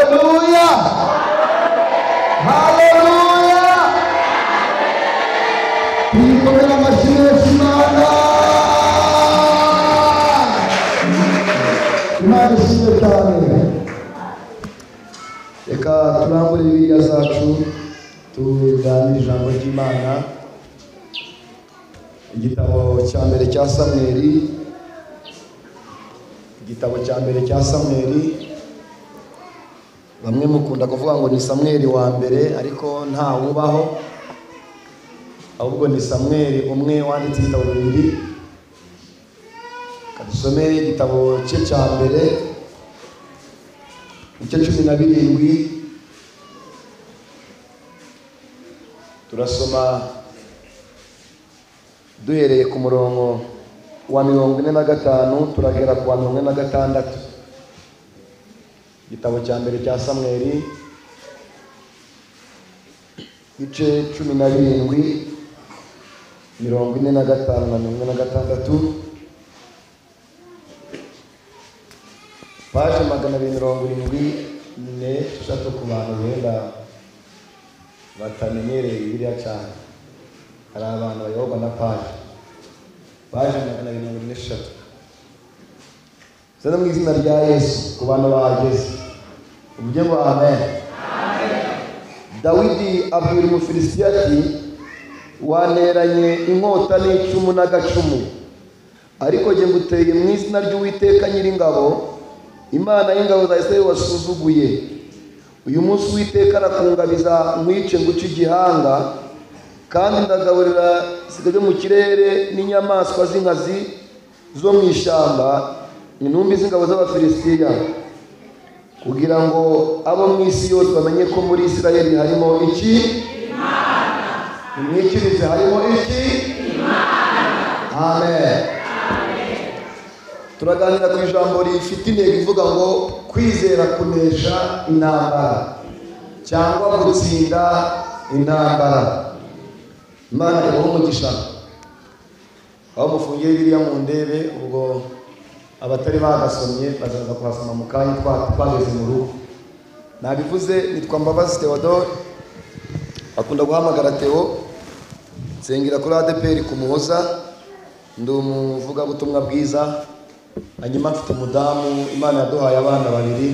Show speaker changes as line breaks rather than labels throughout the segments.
haleluya, haleluya. Tuyikomere amashyi menshi Imana. Imana ishimwe cyane. Reka turambure Bibiliya zacu tuganire ijambo ry'Imana. Igitabo cya mbere cya Samweli, igitabo cya mbere cya Samweli, bamwe mukunda kuvuga ngo ni Samweli wa mbere, ariko nta wubaho, ahubwo ni Samweli umwe wanditse ibitabo bibiri. Kadusomere igitabo cye cya mbere, igice 17. Turasoma duhereye ku murongo wa 45 turagera ku wa 46. Igitabo cya mbere cya Samweli, igice 17, 45 na 46, paje 274 ku bantu benda batamenyereye Bibiliya cyane. Hari abantu bayoborwa na paje 274. Zana mu izina rya Yesu ku bantu bahageze uvuge ngo amen. Dawidi abwira Umufilisitiya ati, waneranye inkota n'icumu n'agacumu, ariko jye nguteye mu izina ry'Uwiteka Nyiringabo, Imana y'ingabo za Isirayeli wasuzuguye. Uyu munsi Uwiteka arakungabiza nkwice nguce igihanga, kandi ndagaburira isigaje mu kirere n'inyamaswa z'inkazi zo mu ishyamba, intumbi z'ingabo z'Abafilisitiya, kugira ngo abo mu isi yose bamenye ko muri Isirayeli harimo iki? Imana. Imwikirize, harimo iki? Imana. Amen. Turaganira ku ijambo rifite intego ivuga ngo kwizera kunesha intambara cyangwa gutsinda intambara. Imana ibahe umugisha. Aho mufungiye Bibiliya mu ndebe, ubwo abatari bagasomye bazaza kuhasoma mu kanya twageze mu rugo. Nabivuze, nitwa Mbabazi Theodore, akunda guhamagara Theo, nsengera kuri ADPR ku Muhoza, ndi umuvugabutumwa bwiza. Hanyuma mfite umudamu, Imana yaduhaye abana 2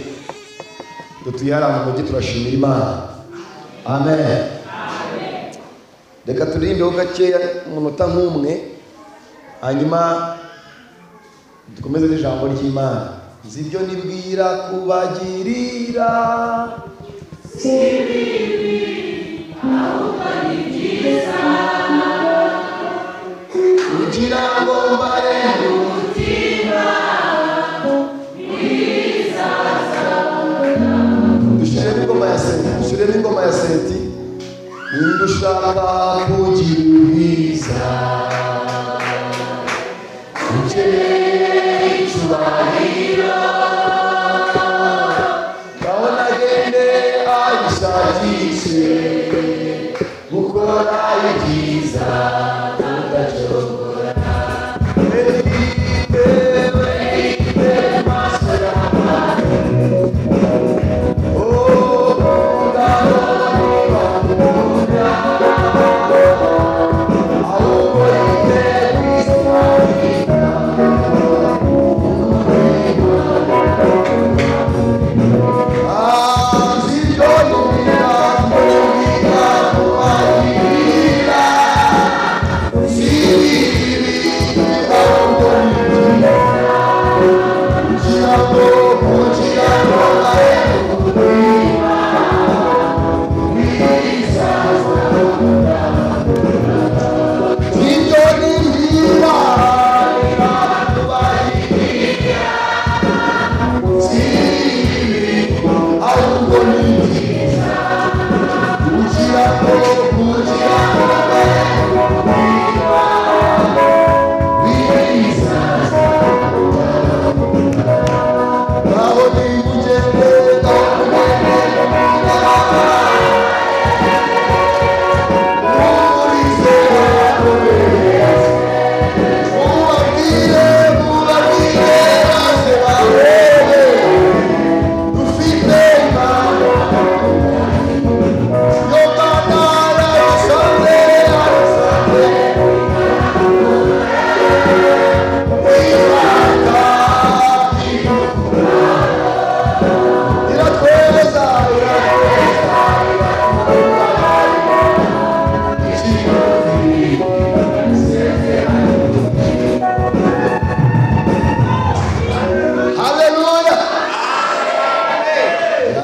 dutuye hano mu mujyi, turashimira Imana. Amen. Reka turirimbeho gakeya umunota nk'umwe, hanyuma dukomeze n'ijambo ry'Imana. Zibyo nibwira kubagirira sibibi, ahubwo ni byiza, kugira ngo mbare umutima mwiza. Dushiremo ingoma ya senti. Nindushaka kugira ubwiza, ukeneye icyubahiro, ndabona agende ayishakishe, gukora ibyiza udacogora. Zibyo nibwira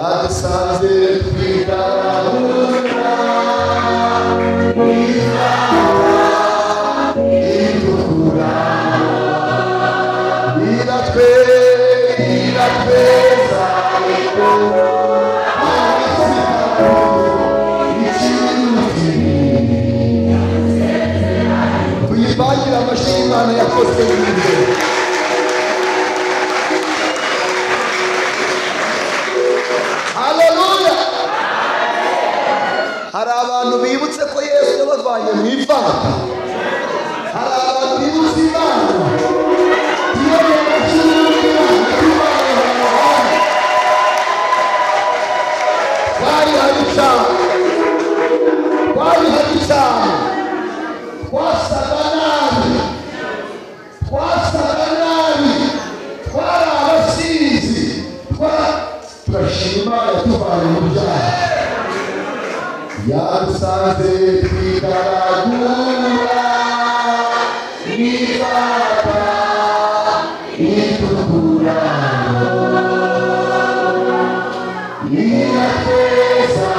yadusanze twigaragura itukura iratweza tuyibangira amashyi Imana yakoze imbere. Haleluya. Hari abantu bibutse ko Yesu yabavanye mu ivanga. Hari abantu bibutse Imana iyo yabashyiriye twari hari cyane twasaga nabi twari abasizi turashima Imana yatuvanye mu byaha yadusanze twigaragura n'ibata itukura iratweza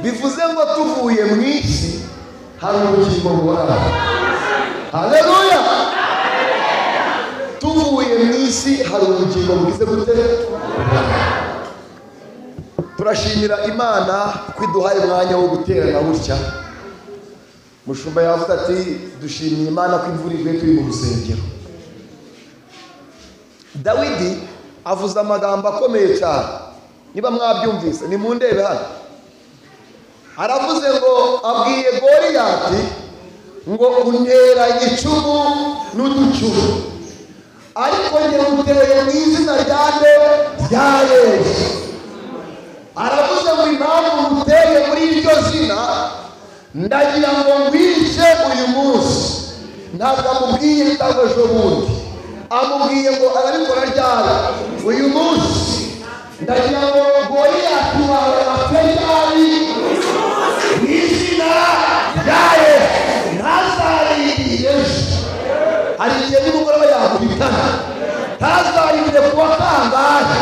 bivuze ngo tuvuye mu isi hari ubugingo buhoraho. Haleluya. Tuvuye mu isi hari ubugingo bugize gute? Turashimira Imana ko iduhaye umwanya wo guterana gutya. Mushumba yavuze ati dushimiye Imana ko imvura iguye turi mu rusengero. Dawidi avuze amagambo akomeye cyane, niba mwabyumvise ni mu ndebe hano. Aravuze ngo abwiye Goliyati ngo untera icumu n'uducumu, ariko njye uteye mu izina rya Yesu. Aravuze ngo impamvu uteye muri iryo zina ndagira ngo ngwice uyu munsi. Ntabwo amubwiye ntabwo ejo bundi, amubwiye ngo arabikora ryari uyu munsi. Ndagira ngo Goliyati wawe apfe ryari mu izina rya Yesu. Ntazarindire ejo, hari igihe nimugoroba yaguhitana. Ntazarindire kuwa kangahe,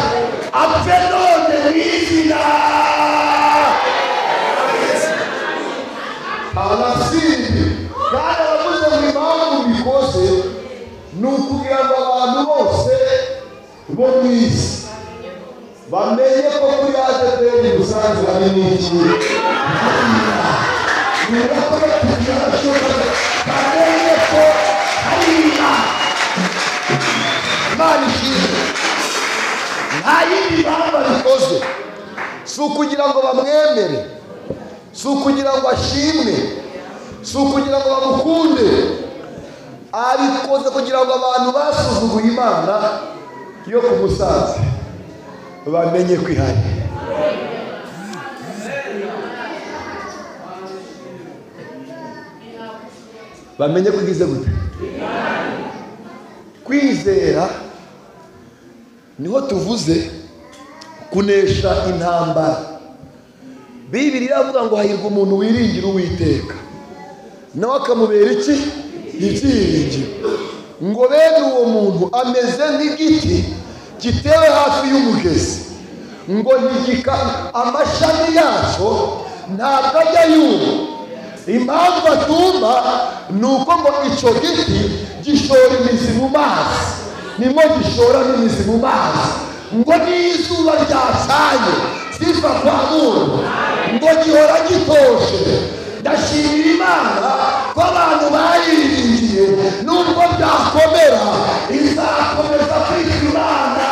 apfe none mu izina. Abasindi kandi abavuze ngo impamvu bikoze ni ukugira ngo abantu bose bo mu isi bamenye ko kuri ADEPR Musanze hari n'iki bamenye ko hari Imana ishimwe. Nta yindi mpamvu bikoze, si ukugira ngo bamwemere, si ukugira ngo ashimwe, si ukugira ngo bamukunde. Abikoze kugira ngo abantu basuzuguye Imana yo ku Musanze bamenye ko ihari. Bamenye ko igize gute? Kwizera niho tuvuze kunesha intambara. Bibiri iravuga ngo hahirwa umuntu wiringira Uwiteka nawe akamubera iki? Ibyiringiro. Ngo bene uwo muntu ameze nk'igiti gitewe hafi y'umugezi, ngo amashami yacyo ntabwo ajya yuma. Impamvu atuma ni uko ngo icyo giti gishora imizi mu mazi, nimo gishora n'imizi mu mazi. Ngo n'izuba ryacanye siva kwa muntu, ngo gihora gitoshe. Ndashimira Imana ko abantu bayiringiye, nubwo byakomera izakomeza kwitwa Imana.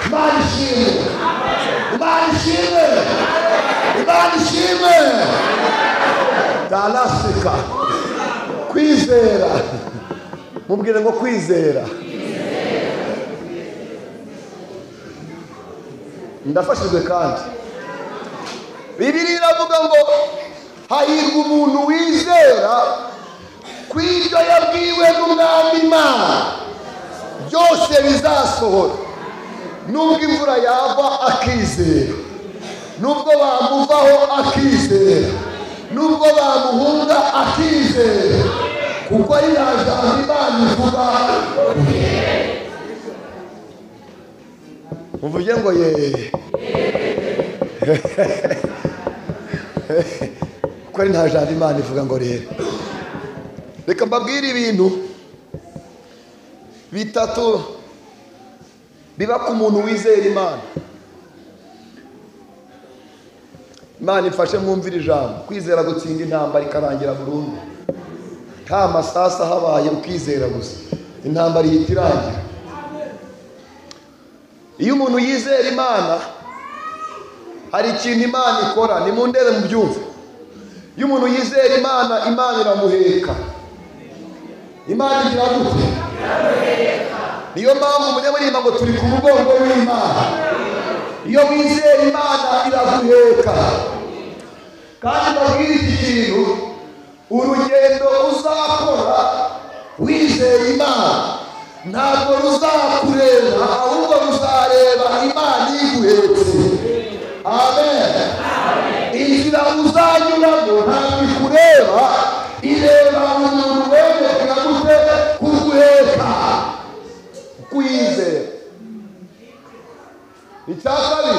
Imana ishimwe, Imana ishimwe, Imana ishimwe. Dalasika kwizera, mubwire ngo kwizera. Ndafashijwe kandi Bibiri iravuga ngo hahirwa umuntu wizera kw'ibyo yabwiwe n'Umwami Imana byose bizasohora. Nubwo imvura yava akizera, nubwo bamuvaho akizera, nubwo bamuhunga akizera, kuko ari nta jambo Imana ivuga. Muvuge ngo ye. Kuko ari nta jambo Imana ivuga ngo rero. Reka mbabwire ibintu bitatu biba ku muntu wizera Imana. Imana ifashe mwumvira ijambo. Kwizera gutsinda intambara ikarangira burundu. Nta masasa habaye ukizera gusa, intambara ihita irangira. Iyo umuntu yizera Imana hari ikintu Imana ikora, ni mu ndebe mu byumva. Iyo umuntu yizera Imana, Imana iramuheka. Imana igira gute? Niyo mpamvu umunyamurima ngo turi ku mugongo w'Imana. Iyo wizera Imana iraguheka. Kandi mbabwire iki kintu, urugendo uzakora wizera Imana ntabwo ruzakureba, ahubwo ruzareba Imana iguhetse. Amen. Inzira uzanyuramo ntabwo ikureba, ireba umuntu wemera gute kuguheka, kwizera. Icya kabiri,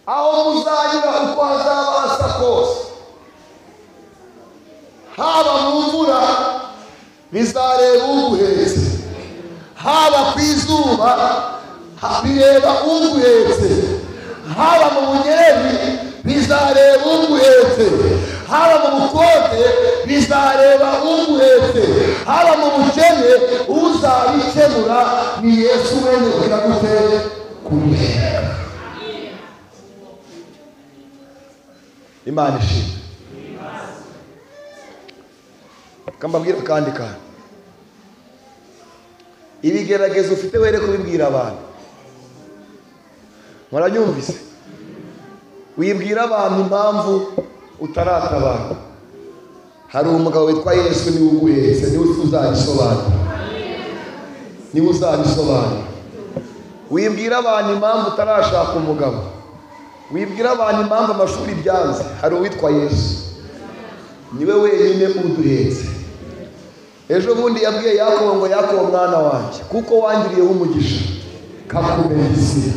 aho muzanyura uko hazaba hasa kose, haba mu mvura bizareba uguhetse, haba ku izuba bireba uguhetse, haba mu bunyeri bizareba uguhetse, haba mu bukonde bizareba uguhetse, haba mu bukene uzabikemura ni Yesu wenyine kugira gute kuguheka. Imana ishimwe. Kambabwira kandi kandi ibigeragezo ufite were kubibwira abantu. Muranyumvise? Wibwira abantu impamvu utaratabara. Hari umugabo witwa Yesu niwe uguhetse, niwe uzabisobanura. Niwe uzabisobanura. Wibwira abantu impamvu utarashaka umugabo. Wibwira abantu impamvu amashuri byanze. Hari uwitwa Yesu, niwe wenyine uduhetse. Ejo bundi yabwiye Yakobo ngo Yakobo mwana wanjye, kuko wangiriyeho umugisha kakumenya isi.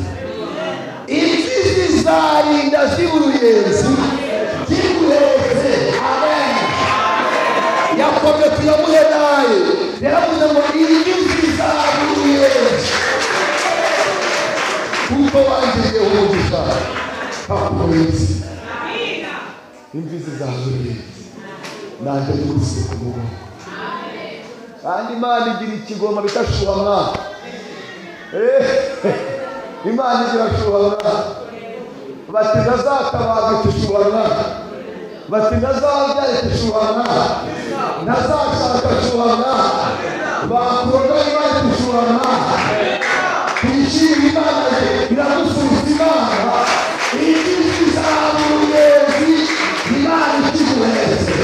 Imfizi zarinda z'uruyenzi ziguhetse. Amen. Yakobo tuyamuhe naye yaravuze ngo imfizi z'uruyenzi kuko wangiriyeho umugisha kakumenya isi. Imfizi z'uruyenzi nanjye ndikuze ku mugongo. Kandi Imana igira ikigoma bitashuha mwana. Imana igira shuha mwana. Bati ntazatabaga itishuha mwana. Bati ntazabyara itishuha mwana. Ntazashaka shuha mwana. Bakuroga Imana itishuha mwana. Twishime Imana iragusubiza Imana. Imfizi z'uruyenzi Imana ikiguhetse.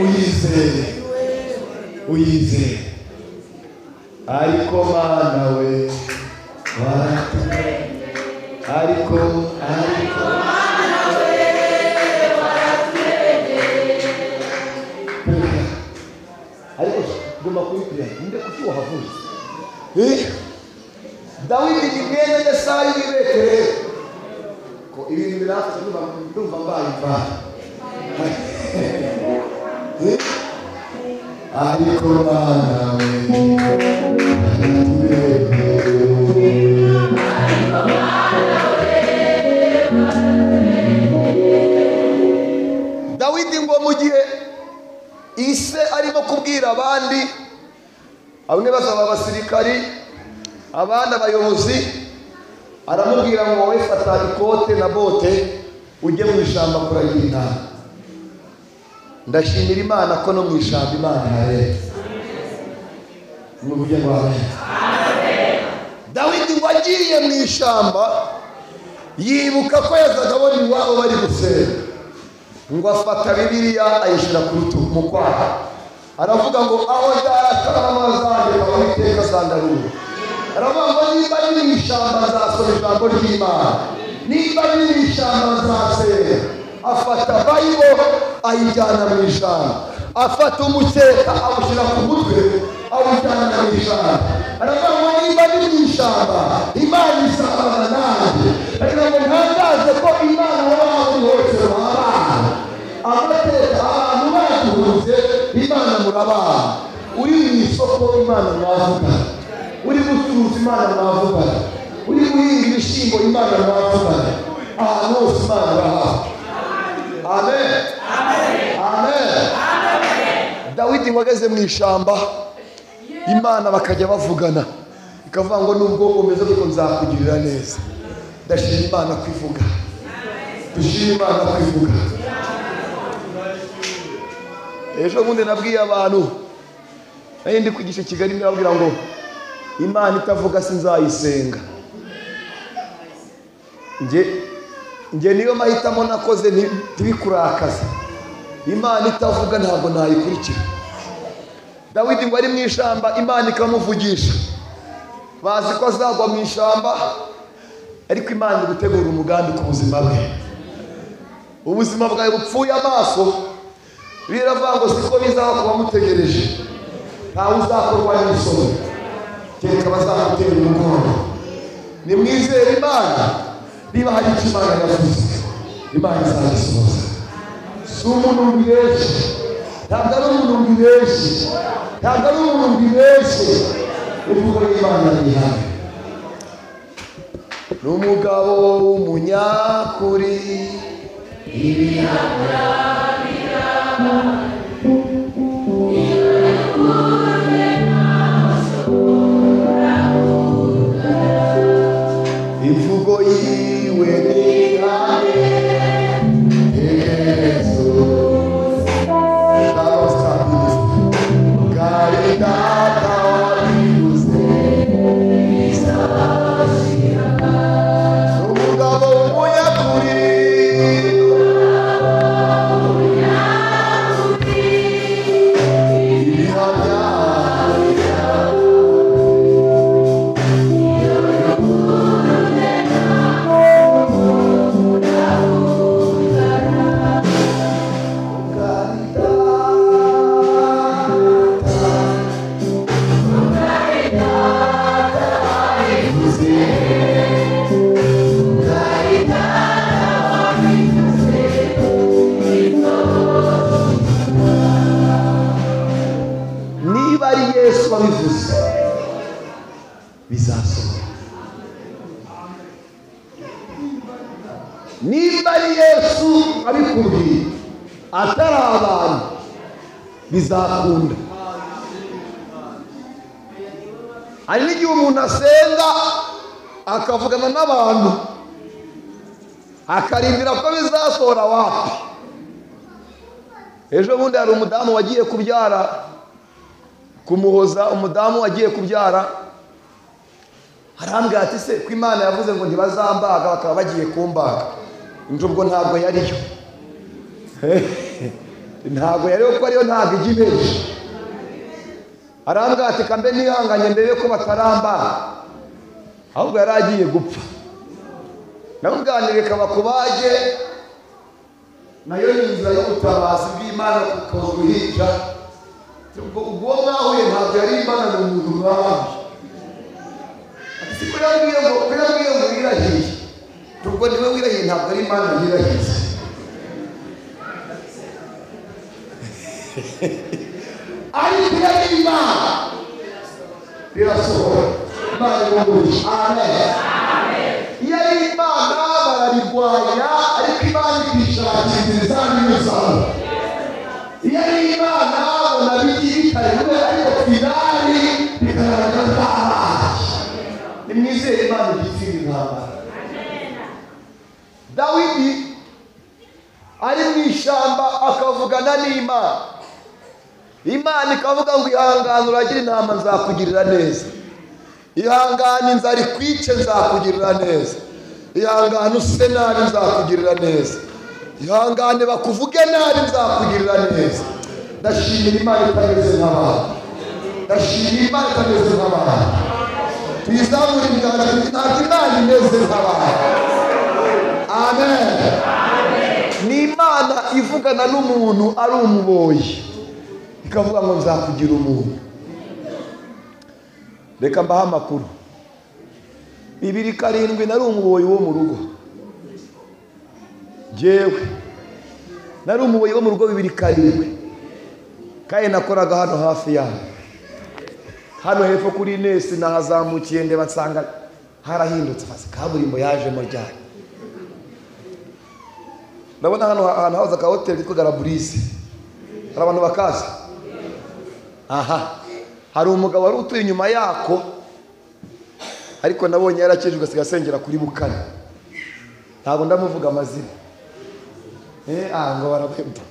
Uyizere. Uyizere. Ariko Mana we waraturengeye. Ariko Mana we waraturengeye. Ariko guma kwitira nde kuki wahavuze. Dawidi ni mwene Yesayi wibekere ko ibintu birafite ndumva mbaye mva. Ariko Mana we Dawidi ngo mu gihe ise arimo kubwira abandi, bamwe basaba abasirikari, abandi abayobozi, aramubwira ngo wowe fata ikote na bote ujye mu ishyamba kuragira intama. Ndashimira Imana ko no mu ishyamba Imana yareze. Muvuge ngo amen. Dawidi ngo agiye mu ishyamba yibuka ko yazaga abona iwabo bari gusenga, ngo afata Bibiliya ayishyira ku rutugu mu kwaha, aravuga ngo aho ndataramazaje Uwiteka sandarura. Aravuga ngo niba ari mu ishyamba nzasoma ijambo ry'Imana, niba ari mu ishyamba nzasenga. Afata Bible ayijyana mu ishyamba, afata umukeka awushyira ku mutwe awujyana mu ishyamba. Aravuga ngo niba ari mu ishyamba Imana izabana nanjye. Aravuga ngo ntangaze ko Imana w'abantu bose babana. Amateka abantu baduhuze Imana murabana. Uri mu isoko Imana mwavuga, uri gucuruza Imana mwavuga, uri guhinga ibishyimbo Imana mwavuga, ahantu hose Imana irahaha. Amen. Amen. Dawidi wageze mu ishyamba Imana bakajya bavugana, ikavuga ngo nubwo umeze gutyo nzakugirira neza. Ndashima Imana kwivuga, dushima Imana kwivuga. Ejo bundi nabwiye abantu, ndi kwigisha Kigali, ndababwira ngo Imana itavuga sinzayisenga. Nge niyo mahitamo nakoze ntibikurakaza. Imana itavuga ntabwo nayikurikira. Dawidi ngo ari mu ishyamba Imana ikamuvugisha, bazi ko azagwa mu ishyamba, ariko Imana iri gutegura umugambi ku buzima bwe. Ubuzima bwawe bupfuye amaso, biravuga ngo siko bizaba kuba mutegereje. Ntawe uzakorwa n'isoni kereka bazamutera umugongo. Nimwizere Imana, niba hari icyo Imana yavuze Imana izagisohoza. Si umuntu mbibeshye, ntabwo ari umuntu mbibeshye, ntabwo ari umuntu mbibeshye. Imvugo y'Imana ni hamwe. N'umugabo w'umunyakuri imvugo yiwe ni hamwe. Niba ari Yesu abikubwiye atari abantu bizakunda. Hari n'igihe umuntu asenga akavugana n'abantu akarindira ko bizasohora wapi. Ejo bundi hari umudamu wagiye kubyara, kumuhoza umudamu wagiye kubyara, arambwira ati se ko Imana yavuze ngo ntibazambaga bakaba bagiye kumbaga. Ubwo ntabwo yariyo, ntabwo yariyo kuko ariyo ntabwo ijya ibeje. Arambwira ati kambe nihanganye ndebe ko batarambaga, ahubwo yari agiye gupfa. Namubwanire kaba kubaje, nayo ni inzira y'ubutabazi bw'Imana kuko uruhinja. Ubwo mwahuye ntabwo yari Imana ni umuntu mwahuye. Ati siko yambwiye ngo wirahiye. Ubwo niwe wirahiye ntabwo ari Imana yirahiye. Ariko yari Imana birasohora. Imana imugurisha. Amen. Iyo ari Imana bararigwanya, ariko Imana ikishakira inzira z'inyuzamo. Iyo ari Imana bona bikariwe, ariko finali bikagaragaza amazi. Nimwizere Imana igitsina intambara. Dawidi ari mu ishyamba akavugana n'Imana. Imana ikavuga ngo ihangane uragira intama nzakugirira neza. Ihangane inzara ikwice nzakugirira neza. Ihangane use nabi nzakugirira neza. Ihangane bakuvuge nabi nzakugirira neza. ndashimira Imana itameze nk'abantu, ndashimira Imana itameze nk'abantu. Tuyizamure ibiganza, ntabwo Imana imeze nk'abantu. Amen. Ni Imana ivugana n'umuntu ari umuboyi, ikavuga ngo nzakugira umuntu. Reka mbaha amakuru. 2007 nari umuboyi wo mu rugo. Jewe nari umuboyi wo mu rugo 2007. Kaye nakoraga hano hafi yaho. Hano hepfo kuri Nesi nahazamukiye ndeba nsanga harahindutse fasi kaburimbo yajemo ryari. Ndabona hano ahantu haza ka hotel kitwa Garaburisi. Hari abantu bakaza. Aha. Hari umugabo wari utuye inyuma yako, ariko nabonye yarakijwe asigaye asengera kuri Bukane. Ntabwo ndamuvuga amazina. Ngo barabemba.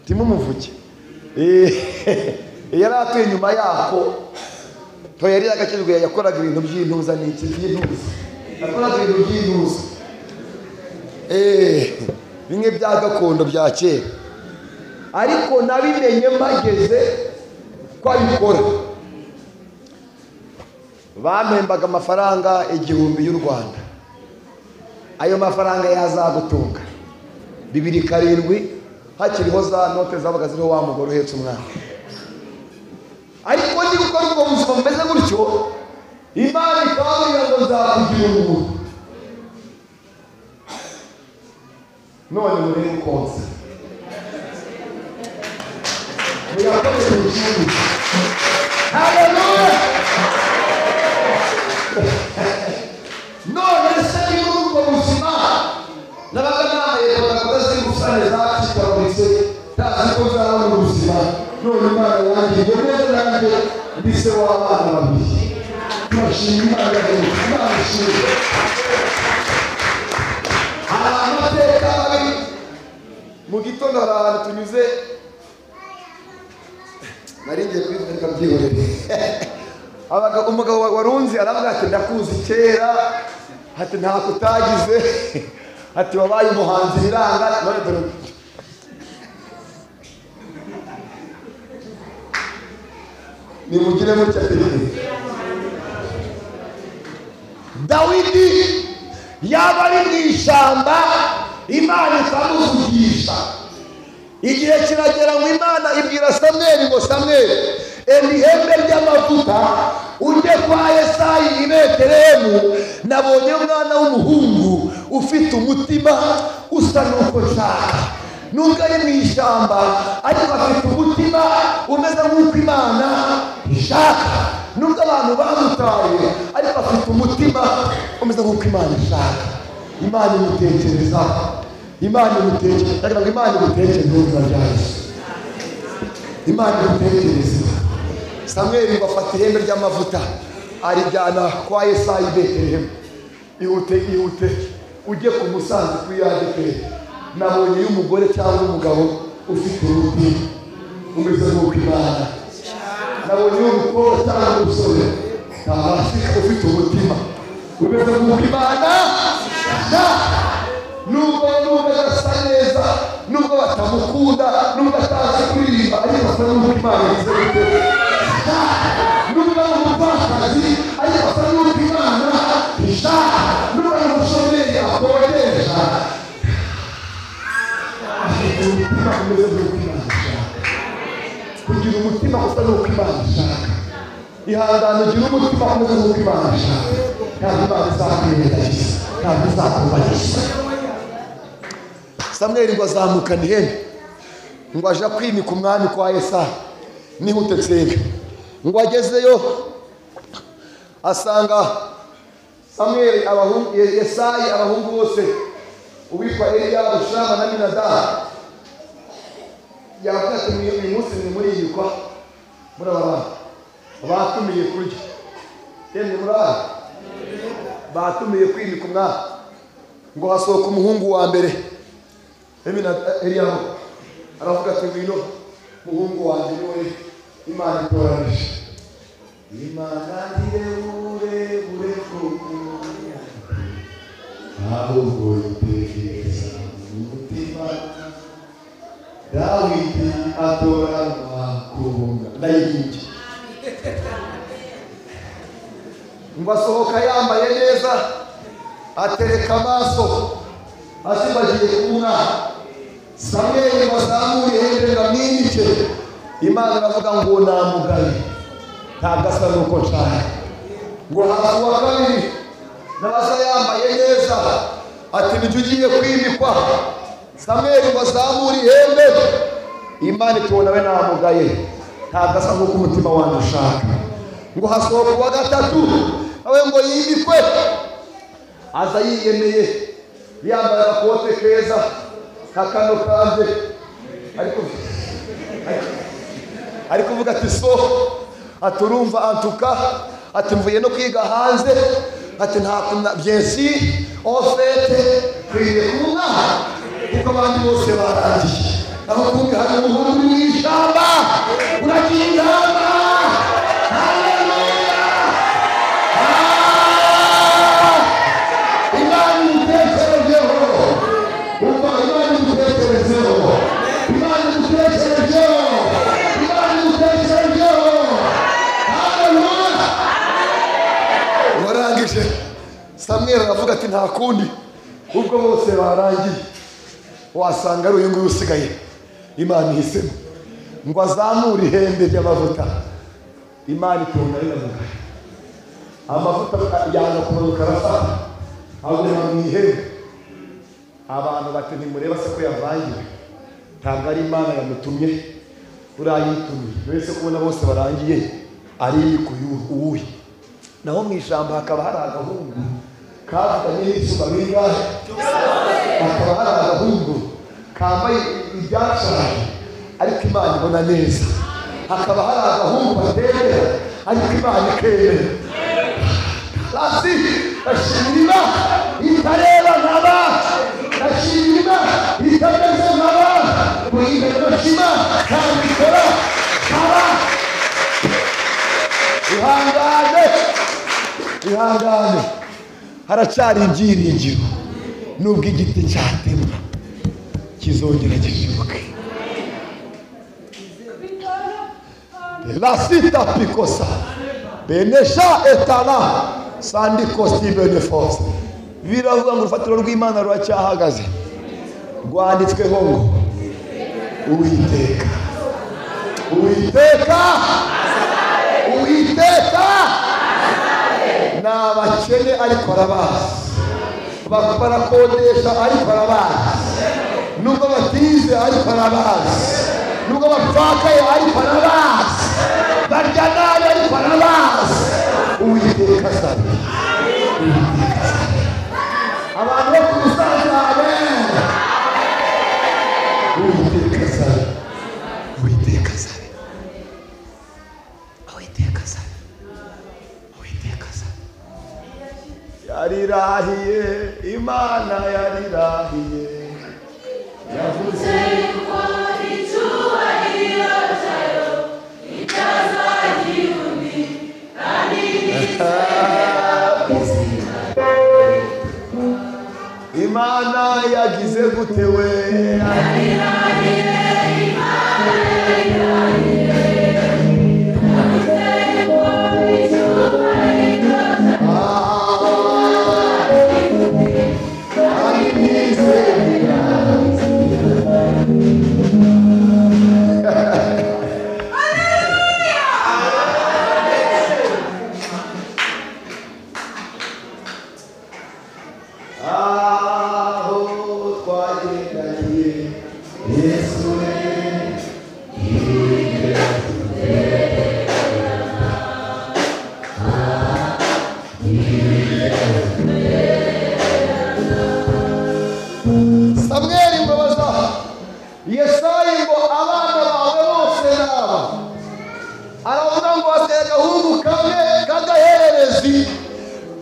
Timumuvuge. Yari atuye inyuma yako. To yari yakijwe, yakoraga ibintu by'intuza n'iki by'intuza. Yakoraga ibintu by'intuza. Bimwe bya gakondo bya kera. Ariko nabimenye mageze ko abikora. Bampembaga amafaranga 1000 y'u Rwanda. Ayo mafaranga yazagutunga 2007 hakiriho za note zabaga ziriho wa mugore uhetse umwana. Ariko ndi gukora ubwo buzima bumeze gutyo, Imana ikababwira ngo nzakugira umuntu. None muri ukonse murakoze cyane. Haleluya. None se y'ubwo buzima nabaga namaye bakaza gusane za kitaburitse tazi ko zaba mu buzima. None Imana yanjye neza nanjye ndise w'abana babiri. Turashimira Imana yacu. Amateka babiri mu gitondo abantu tunyuze naringiye kwivuga byihorere. Abaga umugabo warunzi aravuga ati ndakuzi kera, ati nta kutagize, ati wabaye umuhanzi biranga. None dore nimugire mutya Dawidi yaba ari mu ishyamba, Imana ikamuvugisha. Igihe kiragera ngo Imana ibwira Samweli ngo Samweli, ihembe ry'amavuta ujye kwa Yesayi i Betelehemu, nabonye umwana w'umuhungu ufite umutima usa n'uko nshaka. Nubwo ari mu ishyamba ariko afite umutima umeze nk'uko Imana ishaka. Nubwo abantu bamutaye ariko afite umutima umeze nk'uko Imana ishaka. Imana imutekereza, Imana imutekereza. Ndagira ngo Imana imutekereze n'ubuzima bwawe. Imana imutekereze. Samweli ngo afata ihembe ry'amavuta arijyana kwa Yesayi i Betelehemu. Ihute ujye ku musanzu kuri Adeperi. Nabonye y'umugore cyangwa umugabo ufite uruti umeze nk'uko Imana. Nabonye y'umukobwa cyangwa umusore ufite umutima umeze nk'uko Imana. Nubwo adasa neza, nubwo batamukunda, nubwo atazi kuririmba, ariko asa n'uko Imana ize gute. Nubwo ari umupfakazi ariko asa n'uko Imana ishaka. Nubwo ari umushomeri akodesha, afite umutima umeze nk'uko Imana ishaka. Kugira umutima usa n'uko Imana ishaka. Ihangane ugira umutima umeze nk'uko Imana ishaka. Ntabwo Imana izakwirengagiza, ntabwo izakubahisha. Samweli ngo azamukana ihembe ngo aje kwimika umwami kwa Yesayi. Nihute nsenga. Ngo agezeyo asanga Samweli Yesayi abahungu bose, uwitwa Eliyabu, Shama na Aminadabu. Yavuga ati uyu munsi ni muri yikwa muri aba batumiye kurya. Yemwe murara batumiye kwimika umwami. Ngo hasohoka umuhungu wa mbere Eliyabu aravuga ati ngwino muhungu wanjye niwe Imana itoranije. Imana ndirebure kukunya ahubwo itegereza umutima. Dawidi atoranywa kunga ndayibye ngo asohoka yambaye neza atereka amaso asibagiye kumwa Samweli bazamuye ihembe ngo amwimike Imana iravuga ngo namugaye ntabwo asa nuko nshaka ngo haza uwa kabiri nabaza yambaye neza ati nijye ugiye kwimikwa Samweli bazamura ihembe Imana itubona we namugaye ntabwo asa nuko umutima wanjye ushaka ngo hasohoka uwa gatatu nawe ngo yimikwe aza yiyemeye yambaye agakote keza kakano kanje ariko kuvuga ati so aturumva antuka ati mvuye no kwiga hanze ati nta byensi ofete kwiye kumwa kuko abandi bose barangiye aho kumwe hari umuhungu uri mu ishyamba uragiye ingamba Samweli aravuga ati nta kundi ubwo bose barangiye wasanga ari uyu nguyu usigaye Imana ihisemo ngo azamure ihembe ry'amavuta Imana itubona rinavuga amavuta yanga kumanuka arafata aguma mu ihembe abantu bati ntimureba se ko yavangiwe ntabwo ari Imana yamutumye urayitumye wese kubona bose barangiye ari uwuhe naho mu ishyamba hakaba hari agahungu kavuganye n'isuba bingahe hakaba hari agahungu kambaye ibyacanye ariko Imana ibona neza hakaba hari agahungu batera ariko Imana ikemera hasi ashimira itareba nkaba ashimira itameze nkaba kuyibera shima kandi ikora nkaba ihangane haracyari ibyiringiro nubwo igiti cyatemwa kizongera gishibuke la sita pikosa benesha etana sandi costibe de force biravuga ngo urufatiro rw'Imana ruracyahagaze rwanditsweho ngo Uwiteka n'abakene ariko arabazi barakodesha ariko arabazi nubwo batize ariko arabazi nubwo bapfakaye ariko arabazi barya nabi ariko arabazi Uwiteka asabe abantu bo ku musaza amen Uwiteka asabe yarirahiye Imana yarirahiye yavuze ko icyubahiro cyayo itazagira undi kandi Imana yagize gute we yarirahiye Imana yarirahiye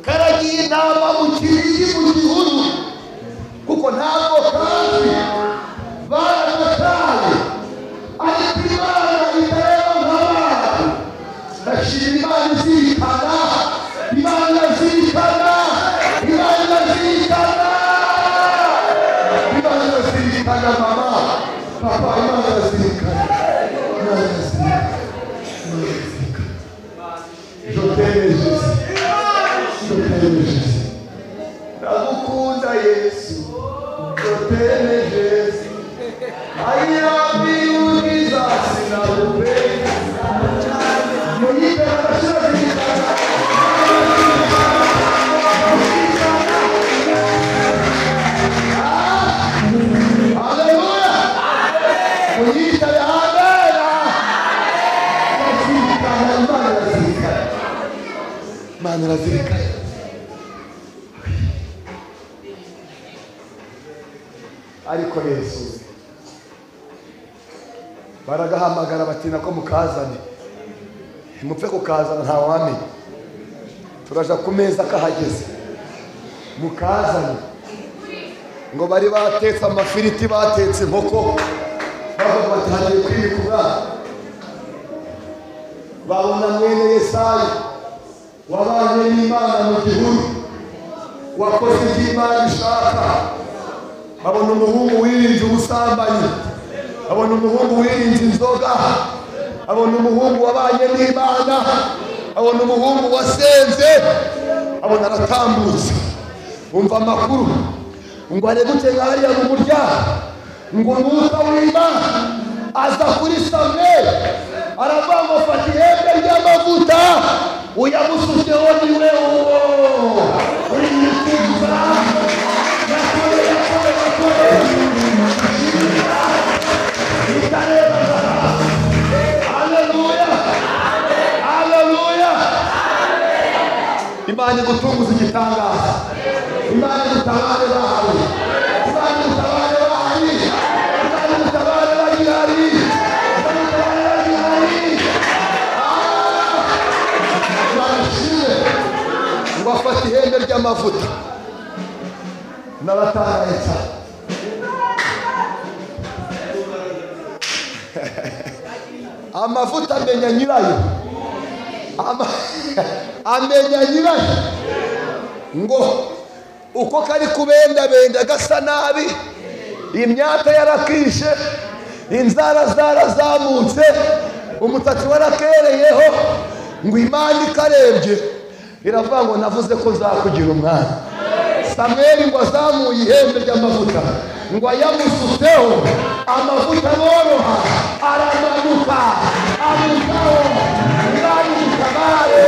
karagiye inama mu kirigi mu gihuru kuko ntabwo kandi barataye ariko Imana itareba nk'abantu ndashima Imana izirikana Imana izirikana Imana izirikana Imana izirikana mama papa Imana izirikana Imana izirikana Je t'aime Jésus. Je t'aime Jésus. Ndagukunda Yesu. Je t'aime Jésus. I love you Jesus. Ndagupenda. Muyipe abashobora Imana irazirikana. Ariko Yesu baragahamagara bati nako mukazane, mupfe kukazana nta wamenya, turaja ku meza kahageze mukazane. Ngo bari batetse amafiriti, batetse inkoko, bavuga bati hagiye kwibikura. Babona mwene Yesayi wabanye n'Imana mu gihuru, wakoze ibyo Imana ishaka. Babona umuhungu wirinze ubusambanyi, babona umuhungu wirinze inzoga, babona umuhungu wabanye n'Imana, babona umuhungu wasenze, babona aratambutse. Umva amakuru ngo aregutse nk'ariya mu muryango, ngo Umwuka w'Imana aza kuri Samweli aravuga ngo fata ihembe ry'amavuta uyamusukeho niwe uwo uyituza yakore ikareba. Haleluya, haleluya. Imana igutunguza igitangaza, Imana igutabare bawe, Imana igutabare bawe, Imana igutabare bagihari, Imana igutabare bagihari. Barashire ngo afate ihembe ry'amavuta. N'abatangaye cyane. Amavuta amenya nyirayo, amenya nyirayo. Ngo uko kari kubendabenda gasa nabi, imyaka yarakishe, inzara zarazamutse, umusatsi warakereyeho, ngo Imana ikarebye iravuga ngo navuze ko nzakugira umwana. Samweli ngo azamuye ihembe ry'amavuta, ngo ayamusutseho, amavuta boroha aramanuka amukaho. Imana imutabare,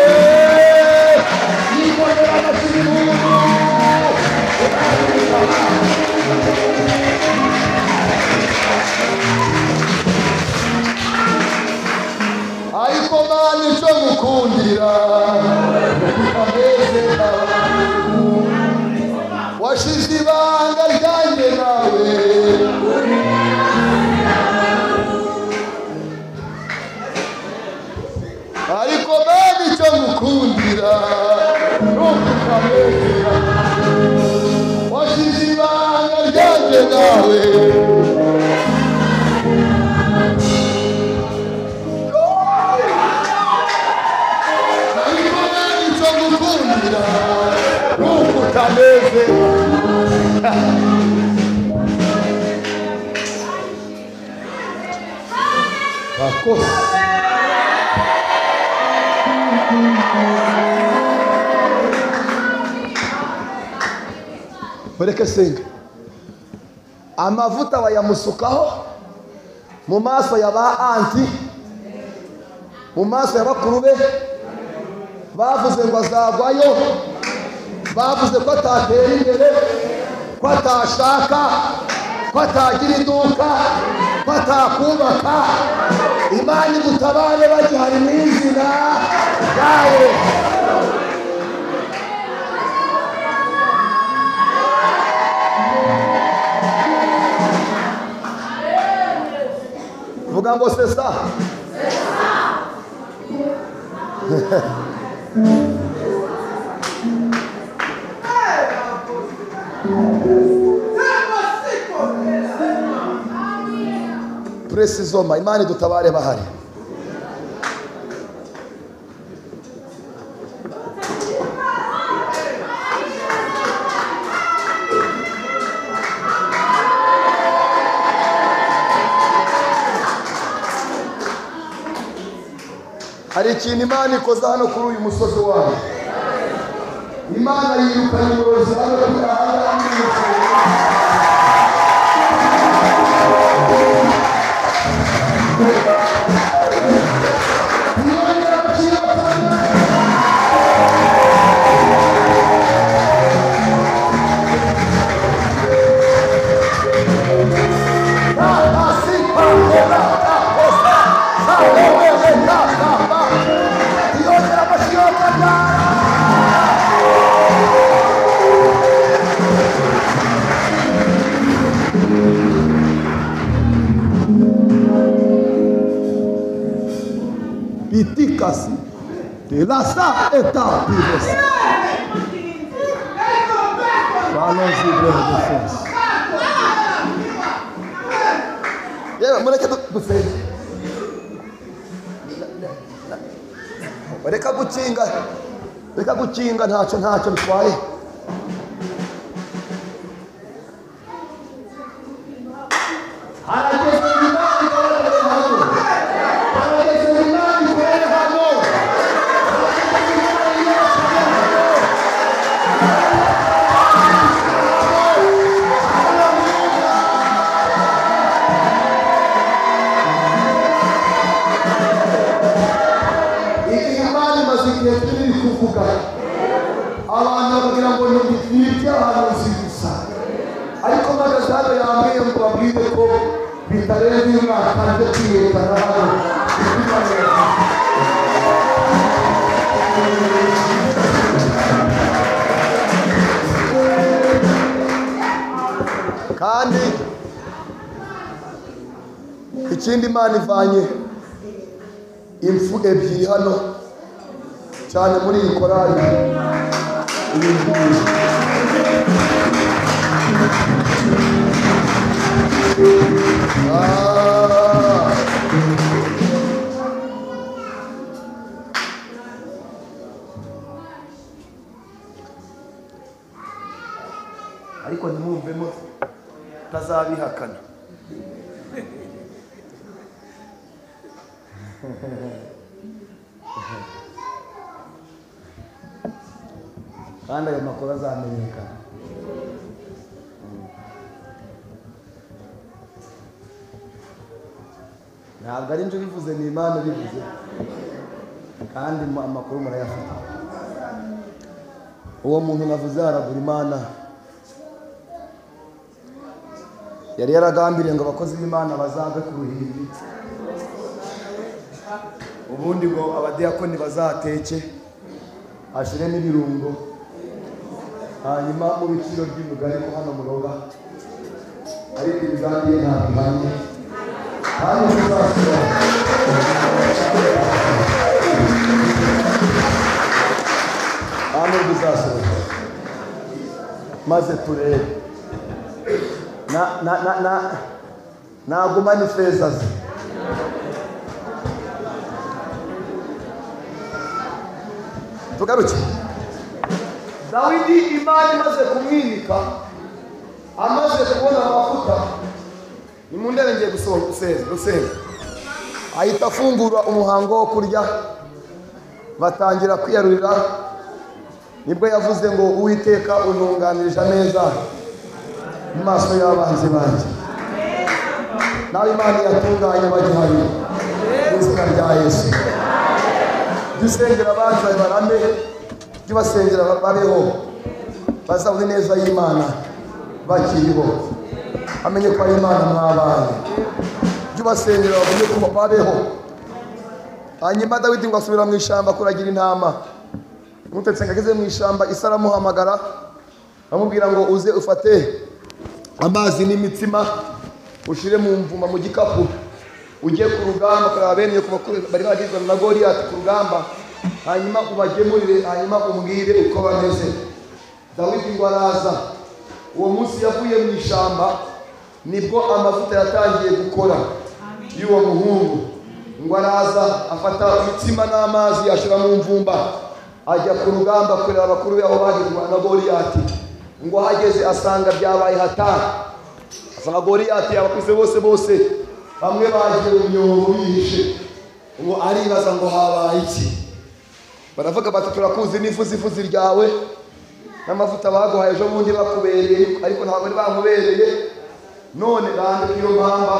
yikorera amasirimu. Ariko Mana icyo ngukundira ukameze washize ibanga ryanjye nawe. Ariko Mana icyo ngukundira ukameze washize ibanga ryanjye nawe. Utameze bakoze mureke senga. Amavuta bayamusukaho mu maso ya ba anti, mu maso ya bakuru be. Bavuze ngo azagwayo, bavuze ko atatera imbere, ko atashaka, ko atagira iduka, ko atakubaka. Imana imutabare bagihari mu izina ryayo. Vuga ngo sesa. Precisoma, Imana idutabare bahari. hari ikintu Imana ikoze hano kuri uyu musozi wayo. Imana yirukanye umurozi hano kuri aha Piticasi de la sa étape allons-y frère de force. Yewe mureke dusenge. Reka gukinga ntacyo bitwaye. Abantu bagira ngo ni iby'abantu gusa, ariko magazano yambwiye ngo babwire ko bitarenze umwaka nje kwiyekana hano. Kandi ikindi Imana ivanye impfu ebyiri hano cyane muri iyi korali. Ariko ntimwumvemo tazabihakana. Kandi ayo makuru azamenyekana. Ntabwo ari nje bivuze, ni Imana bivuze, kandi amakuru murayafite. Uwo muntu navuze haragura Imana yari yaragambiriye ngo abakozi b'Imana bazave ku ruhimbi, ubundi ngo abadiyakoni bazateke ashiremo ibirungo, hanyuma mu biciro by'umugari ko hano muroga, ariko imigambi ye ntabwo ihamye. Hano tuzasura maze turebe naguma n'ifeza ze. Tugaruke. Dawidi Imana imaze kumwimika, amaze kubona amavuta, nimundebe ngiye gusenga, ahita afungura umuhango wo kurya, batangira kwiyarurira. Nibwo yavuze ngo Uwiteka untunganirije neza mu maso y'abanzi banjye. Nawe Imana yatunganye bagihari mu izina rya Yesu. Dusengera abanza barame, tubasengera babeho, bazabone neza y'Imana bakiriho, amenye ko ari Imana mwabanye. Tubasengera babone ko babeho. Hanyuma Dawidi ngo asubira mu ishyamba kuragira intama. Mutetse ngageze mu ishyamba, Isa aramuhamagara amubwira ngo uze ufate amazi n'imitsima ushire mu mvuma mu gikapu, ujye ku rugamba kuraba bene ko bari bagizwe na Goliyati ku rugamba, hanyuma ubagemurire, hanyuma umbwire uko bameze. Dawidi ngo araza. Uwo munsi yavuye mu ishyamba nibwo amavuta yatangiye gukora y'uwo muhungu. Ngo araza afata imitsima n'amazi ashira mu mvumba, ajya ku rugamba kureba abakuru b'abo bagizwe na Goliyati. Ngo hageze asanga byabaye hatari, asanga Goliyati abakuze bose bamwe bagiye mu myobo bihishe, ngo aribaza ngo habaye iki. Baravuga bati turakuzi n'ifuzifuzi ryawe n'amavuta baguhaye ejo bundi bakubereye ariko ntabwo ari bamubereye, none rande iyo mpamba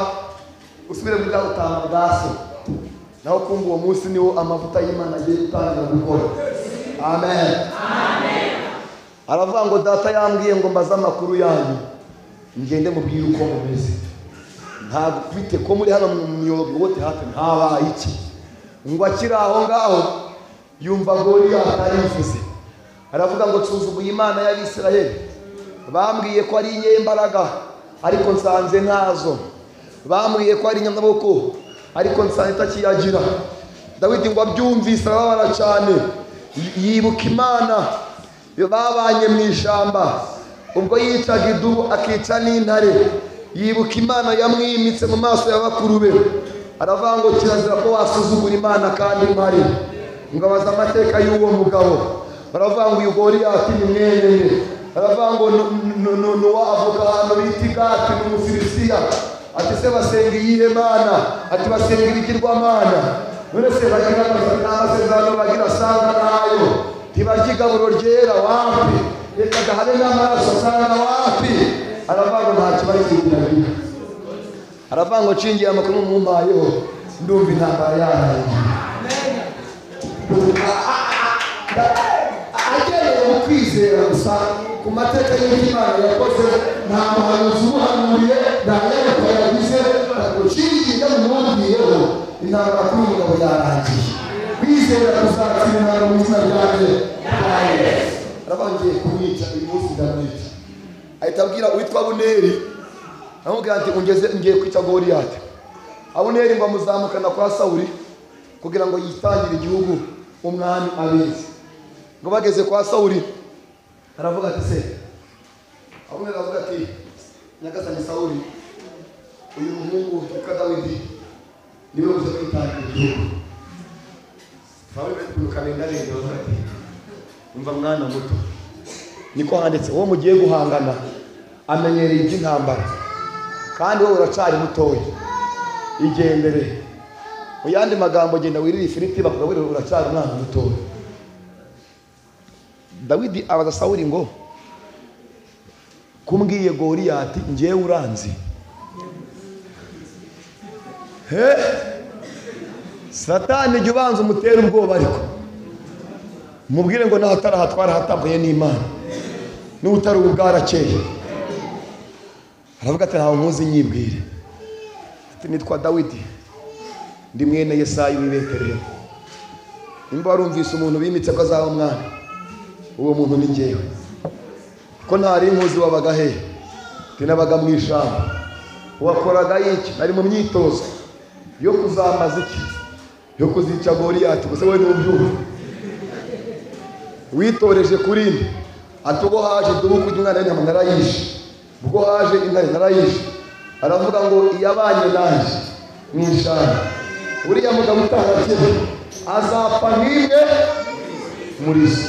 usubire muri bwa butama bwa so, naho kumva uwo munsi niwo amavuta y'Imana agiye gutangira gukora. Amen. Aravuga ngo data yambwiye ngo mbaze amakuru yanyu ngende mubwire uko mumeze, ntabwo bite ko muri hano mu miyobo wote hafi ntabaye iki. Ngo akiri aho ngaho yumva Goliyati arivuze, aravuga ngo nsuzuguye Imana y'Abisirayeli, bambwiye ko ari inyembaraga ariko nsanze ntazo, bambwiye ko ari inyamaboko ariko nsanze itakiyagira. Dawidi ngo abyumvise arababara cyane, yibuka Imana babanye mu ishyamba ubwo yicaga idubu akica n'intare, yibuka Imana yamwimitse mu maso ya bakuru be. Aravuga ngo kirazira ko wasuzugura Imana kandi mpari. Ngo abaza amateka y'uwo mugabo, baravuga ngo uyu Goliyati ni mwene we. Baravuga ngo nuwa avuga ahantu bita Gati n'Umufilisitiya, ati se basenga iyihe Mana? Ati basenga ibigirwamana. None se bagira amasezerano bagira asanga nayo, ntibarya igaburo ryera wapi, reka habe n'amaraso asanga wapi. Aravuga ngo nta kibazo kigira. Aravuga ngo nshingiye amakuru mumpayeho ndumva intambara yarangiye. Agereye mu kwizera gusa ku mateka y'Imana yakoze, nta muhanuzi umuhanuriye, nta nyandiko yagize, nshingiye mumubwiyeho intambara kuri uyu mugabo yarangiye. Kwizera kuzatsinda mu izina ryanjye. Aravuga ngiye kumwica uyu munsi ndamwica. Ahita abwira uwitwa Abuneri, aramubwira ati ngiye kwica Goliyati. Abuneri ngo amuzamukana kwa Sawuli kugira ngo yitangire igihugu umwami abizi. Ngo bageze kwa Sawuli aravuga ati se, Abuneri aravuga ati nyagasani Sawuli, uyu muhungu witwa Dawidi niwe uza kwitangira igihugu. Sawuli kabendarenga aravuga ati umva mwana muto, niko handitse uwo mugiye guhangana amenyereye iby'intambara kandi wowe uracari mutoya, igendere. Mu yandi magambo genda wirira ifiriti bakubwira uracari umwana mutoya. Dawidi abaza Sawuli ngo kumbwiye Goliyati ngiye uranzi? Satani jya ubanza umutere ubwoba, ariko mubwire ngo nahatarahatwara hatambuye n'Imana n'utari ubu bwarakeye. Aravuga ati ntawe nkuzi nyibwire. Ati nitwa Dawidi, ndi mwene Yesayi w'i Betelehemu. Nimba warumvise umuntu bimitse ko azaba umwana, uwo muntu ni njyewe. Ko ntari inkuzi wabaga hehe? Nabaga mu ishyamba. Wakoraga iki? Nari mu myitozo yo kuzamaza iki? Yo kuzica Goliyati. Gusa wowe ntubyumva. Witoreje kuri nde? Ati ubwo haje dubu kujya umwana w'intama narayishe, ubwo haje intare narayishe. Aravuga ngo iyabanye nanjye mu ishyamba, uriya mugabo utahakeye azapfa nk'imwe muri zo.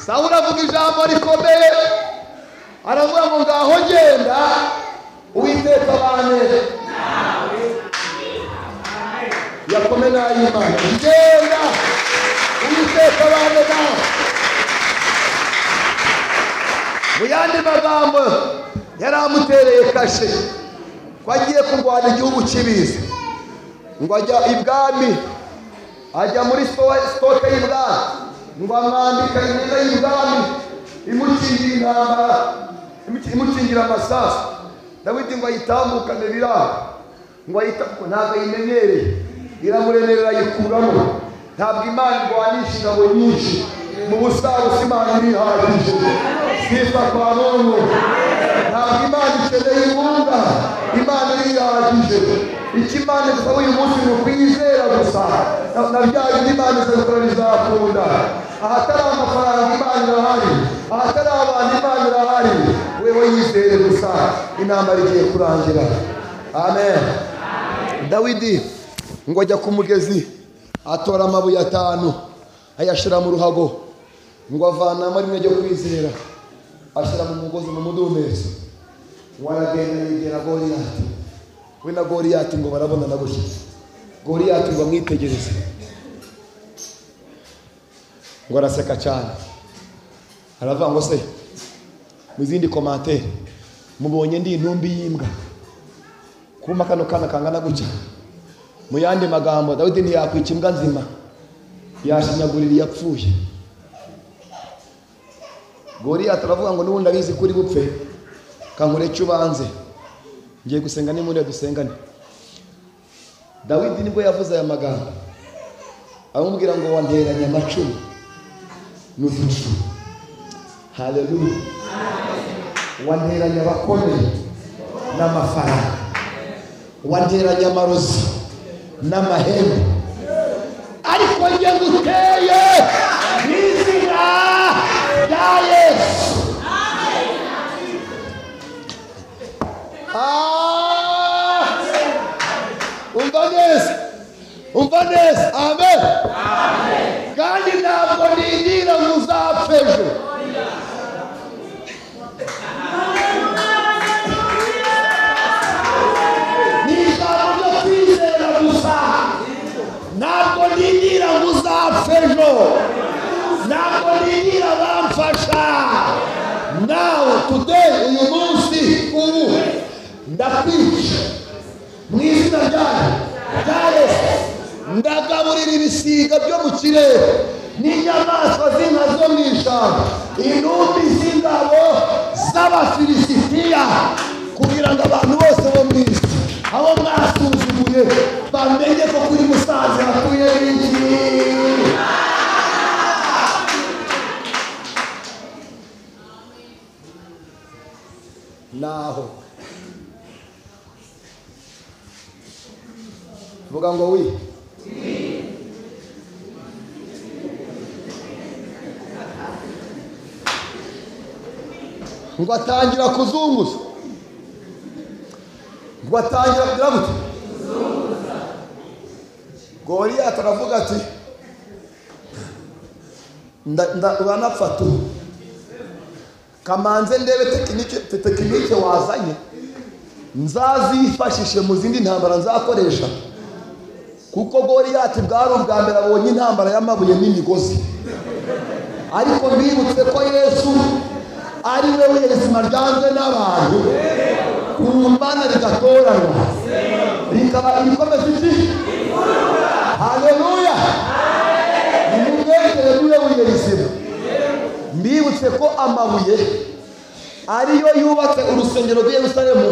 Sawuli avuga ijambo rikomeye, aravuga ngo ngaho genda Uwiteka abane nawe. Yakome n'ay'Imana, genda Uwiteka abane nawe. Mu yandi magambo yari amutereye kashe ko agiye kurwana igihugu cy'ibiza, ngo ajya ibwami, ajya muri stoke y'ibwami, ngo amwambika imyenda y'ibwami imukingira intambara, imukingira amasasu. Dawidi ngo ayitambukane biraha, ngo ntabwo ayimenyereye, iramuremerera ayikuramo. Ntabwo Imana irwanisha ingabo nyinshi mu busabusa, Imana irihagije. Sifa kwa Mungu. Ntabwo Imana ikeneye imbunda, Imana irihagije. Icyo Imana isaba uyu munsi ni ukwizera gusa, na bya bindi Imana izabikora bizakunda. Ahatari amafaranga Imana irahari, ahatari abantu Imana irahari. Wewe yizere gusa, intambara igiye kurangira. Amen. Dawidi ngo ajya ku mugezi, atora amabuye 5 ayashira mu ruhago, ngo avanamo rimwe ryo kwizera ashyira mu mugozi mu mudumezo. Ngo aragenda yegera Goliyati, we na Goliyati ngo barabona na gutya. Goliyati ngo amwitegereze ngo araseka cyane, aravuga ngo se mu zindi komantere mubonye ndi intumbi y'imbwa kuma kano kana kangana gutya. Mu yandi magambo Dawidi ntiyakwica imbwa nzima, yashinyagurira yapfuye. Goliyati aravuga ngo n'ubundi abizi kuri bupfe, kankureke ubanze ngiye gusenga nimuri dusengane. Dawidi nibwo yavuze aya magambo, amubwira ngo wanteranya amacumu n'uducu. Haleluya. Wanteranya abakomeye n'amafaranga, wanteranya amarozi n'amahembe, ariko njye nguteye n'izina rya Yesu. Umva neza. Amen. Kandi ntabwo nindira ngo uzapfe ejo. Ni ijambo ryo kwizera gusa. Ntabwo nindira ngo uzapfe ejo. Ntabwo nindira bamfasha. Now today uyu munsi ubu ndakwica mu izina rya Yesu. Ndagaburira ibisiga byo mu kirere n'inyamaswa z'inka zo mu ishyamba, intumbi z'ingabo z'Abafilisitiya, kugira ngo abantu bose bo mu isi abo mwasuzuguye bamenye ko kuri Musanze hatuye iki. Naho vuga ngo wi ngo atangira kuzunguza, ngo atangira kugira gute kuzunguza. Goliyati aravuga ati uranapfata kamanze ndebe tekinike wazanye nzazifashishe mu zindi ntambara nzakoresha, kuko Goliyati bwari ubwa mbere abonye intambara y'amabuye n'imigozi. Ariko mbibutse ko Yesu ari we w'ubuzima ryanze n'abantu, kumbana rigatoranwa rikaba ibikomeza iki. Haleluya. Nimugengere niwe w'ubuzima. Mbibutse ko amabuye ariyo yubatse urusengero rw'i Yerusalemu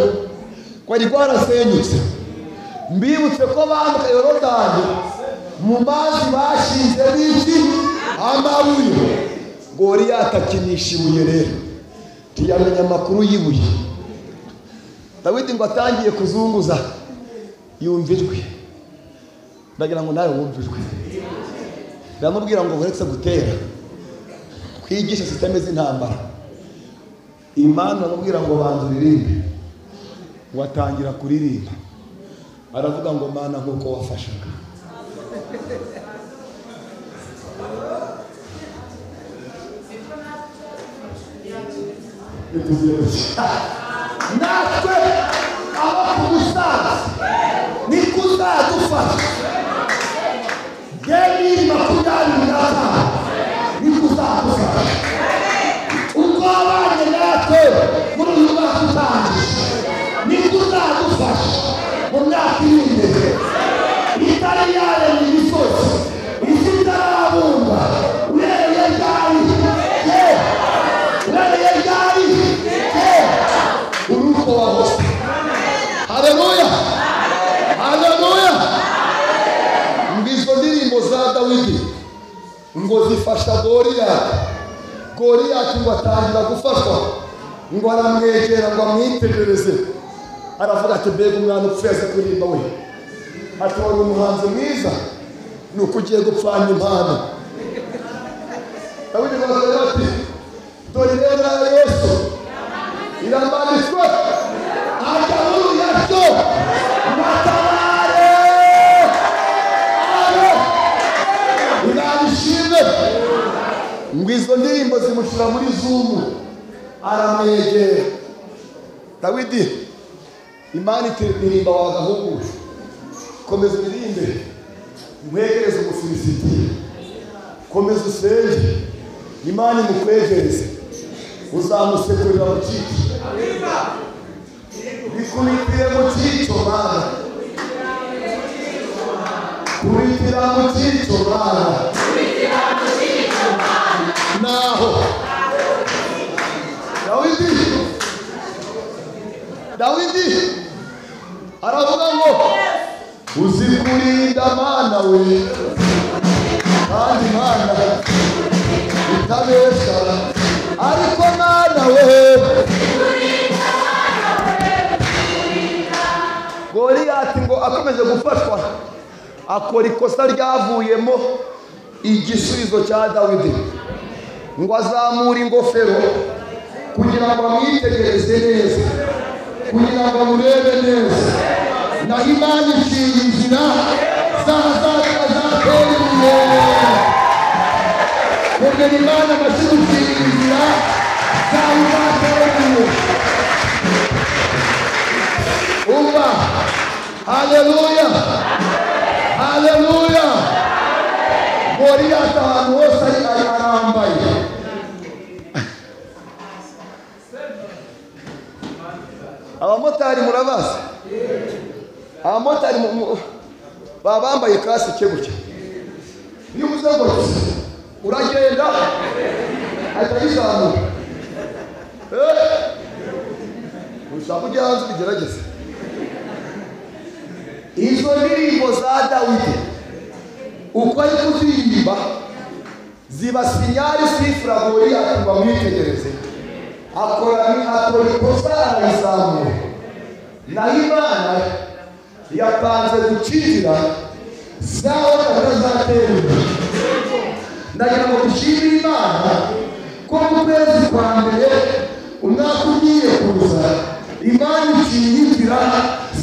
kwari rwarasenyutse. Mbibutse ko bambuka Yorodani mu mazi bashinze n'iki amabuye. Goliyati akinisha ibuye rero, ntiyamenya amakuru y'ibuye. Dawidi ngo atangiye kuzunguza yumva ijwi. Ndagira ngo nawe wumve ijwi. Ndamubwira ngo uretse gutera kwigisha sisiteme z'intambara, Imana amubwira ngo banza uririmbe. Watangira kuririmba, aravuga ngo Mana nk'uko wafashaga. Natwe aba ku Musanze ni kuzadufasha. Geni 25 ni kuzadufasha. Uko abanye natwe muri uyu mwaka utangije ni kuzadufasha mu myaka iri imbere. Itari yaremye imisozi, isi itarabumba, uhereye ryari uruko wahose. Haleluya. Haleluya. Mbizo ndirimbo za Dawidi ngo zifasha Goliyati. Goliyati ngo atangira gufashwa, ngo aramwegera ngo amwitegereze, aravuga ati mbega umwana upfuye kuririmba we, ati wari umuhanzi mwiza, nuko ugiye gupfana impano. Dawidi ngo ati dore rero Yesu iramanitswe ajya muri yaryo matabare. Inabishime ngo izo ndirimbo zimushyira muri Zoom, aramwegera. Dawidi Imana itirimba wagahungu komeza uririmbe nkwegereze umufilisitiya komeza usenge Imana imukwegereze uzamusekurira mu cyico bikubitire mu cyico Mana kubitira mu cyico Mana naho Dawidi aravuga ngo uzi kurinda Mana we kandi Mana itabesha ariko Mana we Goliyati ngo akomeje gufatwa akora ikosa ryavuyemo igisubizo cya Dawidi ngo azamura ingofero kugira ngo amwitegereze neza kugira ngo amurebe neza naho Imana iciye inzira zazatera imbere kugira Imana amashyigikiye inzira zazatera imbere umva haleluya haleluya Goliyati ahantu hose arambaye abamotari murabazi abamotari baba bambaye kasike gutya niyo uzengurutse uragenda ahita yizamura ushaka ujya hanze ubigerageze izo ndirimbo za Dawidi uko ari kuziririmba ziba sinyari sifura Goliyati ngo amwitegereze akora ikosa arayizamura naho Imana yapanze gucira zaho atazatera imbere ndagira ngo dushimire Imana ko mu kwezi kwa mbere umwaka ugiye kuza Imana iciye inzira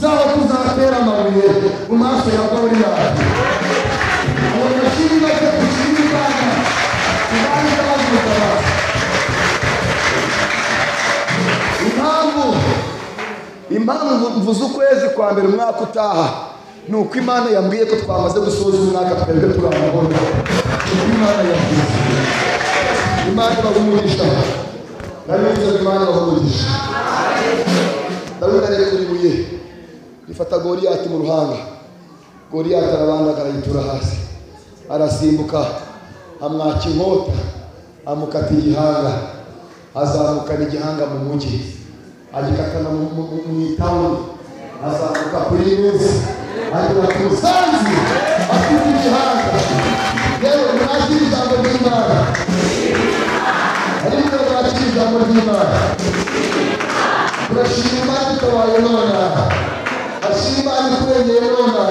zaho tuzatera amabuye mu maso ya Goliyati abashimire ko dushimire Imana Imana itabazuka impamvu mvuze ukwezi kwa mbere umwaka utaha ni uko Imana yambwiye ko twamaze gusoza umwaka twebwe turabona Imana yambwiye Imana ibagumugisha nabivuze Imana ibagumugisha Dawidi arekura ibuye rifata Goliyati mu ruhanga Goliyati arabandagara arayitura hasi arasimbuka amwaka inkota amukata igihanga azamukana igihanga mu mujyi agikatana mu itawuni azamuka kuri neza agira ku musanzu afite igihanga yewe mwakira ijambo ry'Imana ariko mwakira ijambo ry'Imana turashima Imana itabaye nona ashima Imana ikurengeye nona